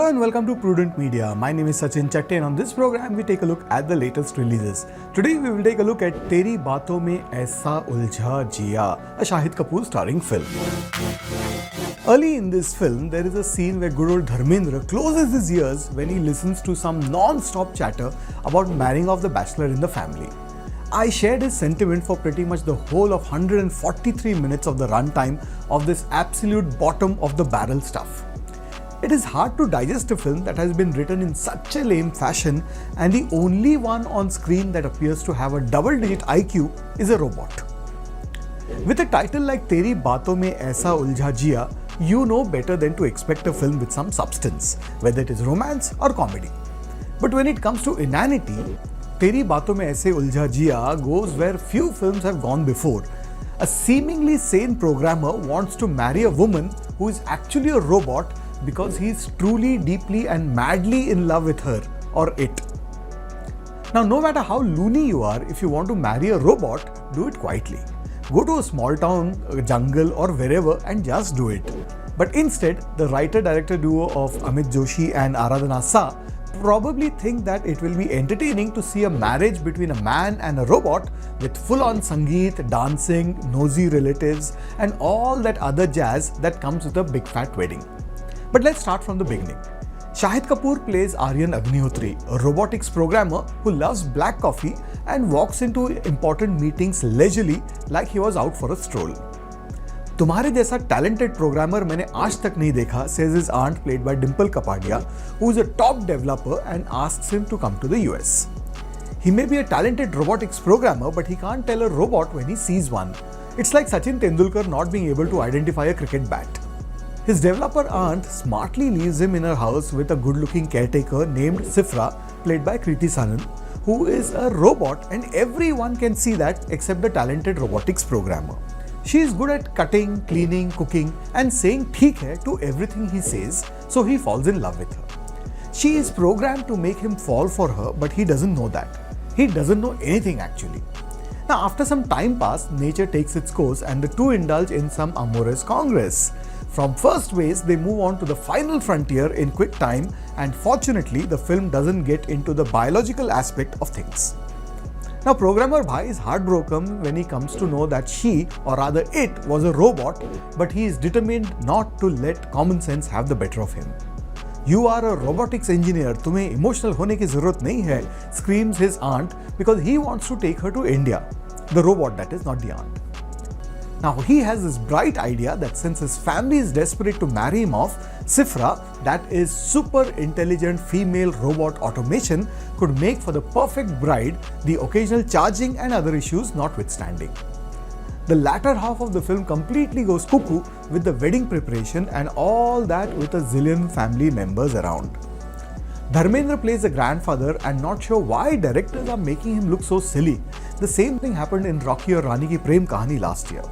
Hello and welcome to Prudent Media. My name is Sachin Chatte and on this program we take a look at the latest releases. Today we will take a look at Teri Baaton mein Aisa Uljha Jiya, a Shahid Kapoor starring film. Early in this film, there is a scene where good old Dharmendra closes his ears when he listens to some non-stop chatter about marrying off the bachelor in the family. I shared his sentiment for pretty much the whole of 143 minutes of the runtime of this absolute bottom of the barrel stuff. It is hard to digest a film that has been written in such a lame fashion, and the only one on screen that appears to have a double-digit IQ is a robot. With a title like Teri Baaton mein Aisa Uljha Jiya, you know better than to expect a film with some substance, whether it is romance or comedy. But when it comes to inanity, Teri Baaton mein Aisa Uljha Jiya goes where few films have gone before. A seemingly sane programmer wants to marry a woman who is actually a robot because he is truly, deeply and madly in love with her or it. Now, no matter how loony you are, if you want to marry a robot, do it quietly. Go to a small town, a jungle or wherever and just do it. But instead, the writer-director duo of Amit Joshi and Aradhana Sa probably think that it will be entertaining to see a marriage between a man and a robot with full-on sangeet, dancing, nosy relatives and all that other jazz that comes with a big fat wedding. But let's start from the beginning. Shahid Kapoor plays Aryan Agnihotri, a robotics programmer who loves black coffee and walks into important meetings leisurely like he was out for a stroll. तुम्हारे जैसा talented programmer मैंने आज तक नहीं देखा, says his aunt played by Dimple Kapadia, who is a top developer and asks him to come to the US. He may be a talented robotics programmer, but he can't tell a robot when he sees one. It's like Sachin Tendulkar not being able to identify a cricket bat. His developer aunt smartly leaves him in her house with a good-looking caretaker named Sifra, played by Kriti Sanon, who is a robot and everyone can see that except the talented robotics programmer. She is good at cutting, cleaning, cooking and saying "theek hai" to everything he says, so he falls in love with her. She is programmed to make him fall for her, but he doesn't know that. He doesn't know anything actually. Now, after some time pass, nature takes its course and the two indulge in some amorous congress. From first base, they move on to the final frontier in quick time, and fortunately, the film doesn't get into the biological aspect of things. Now, programmer Bhai is heartbroken when he comes to know that she, or rather it, was a robot, but he is determined not to let common sense have the better of him. You are a robotics engineer, तुम्हें emotional होने की ज़रूरत नहीं है, screams his aunt because he wants to take her to India. The robot, that is, not the aunt. Now, he has this bright idea that since his family is desperate to marry him off, Sifra, that is super intelligent female robot automation, could make for the perfect bride, the occasional charging and other issues notwithstanding. The latter half of the film completely goes cuckoo with the wedding preparation and all that with a zillion family members around. Dharmendra plays the grandfather and not sure why directors are making him look so silly. The same thing happened in Rocky Aur Rani Ki Prem Kahani last year.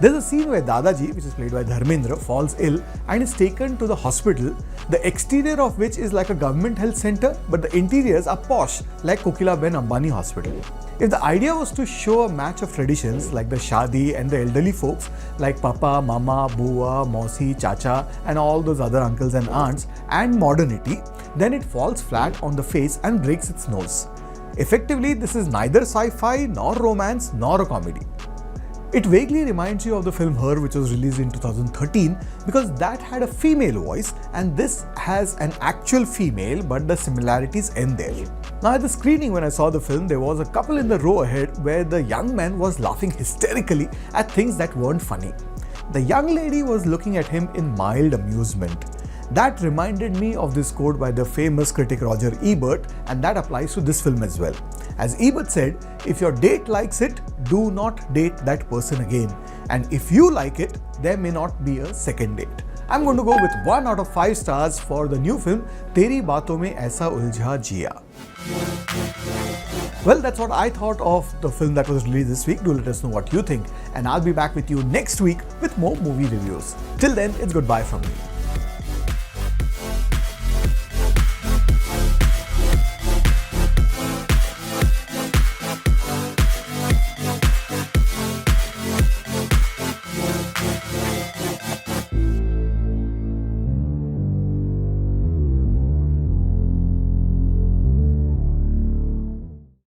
There's a scene where Dadaji, which is played by Dharmendra, falls ill and is taken to the hospital, the exterior of which is like a government health center, but the interiors are posh like Kokila Ben Ambani Hospital. If the idea was to show a match of traditions like the Shadi and the elderly folks like Papa, Mama, Bua, Mausi, Chacha and all those other uncles and aunts and modernity, then it falls flat on the face and breaks its nose. Effectively, this is neither sci-fi nor romance nor a comedy. It vaguely reminds you of the film Her, which was released in 2013 because that had a female voice and this has an actual female, but the similarities end there. Now, at the screening when I saw the film, there was a couple in the row ahead where the young man was laughing hysterically at things that weren't funny. The young lady was looking at him in mild amusement. That reminded me of this quote by the famous critic Roger Ebert, and that applies to this film as well. As Ebert said, if your date likes it, do not date that person again. And if you like it, there may not be a second date. I'm going to go with 1 out of 5 stars for the new film Teri Baaton mein Aisa Uljha Jiya. Well, that's what I thought of the film that was released this week. Do let us know what you think. And I'll be back with you next week with more movie reviews. Till then, it's goodbye from me.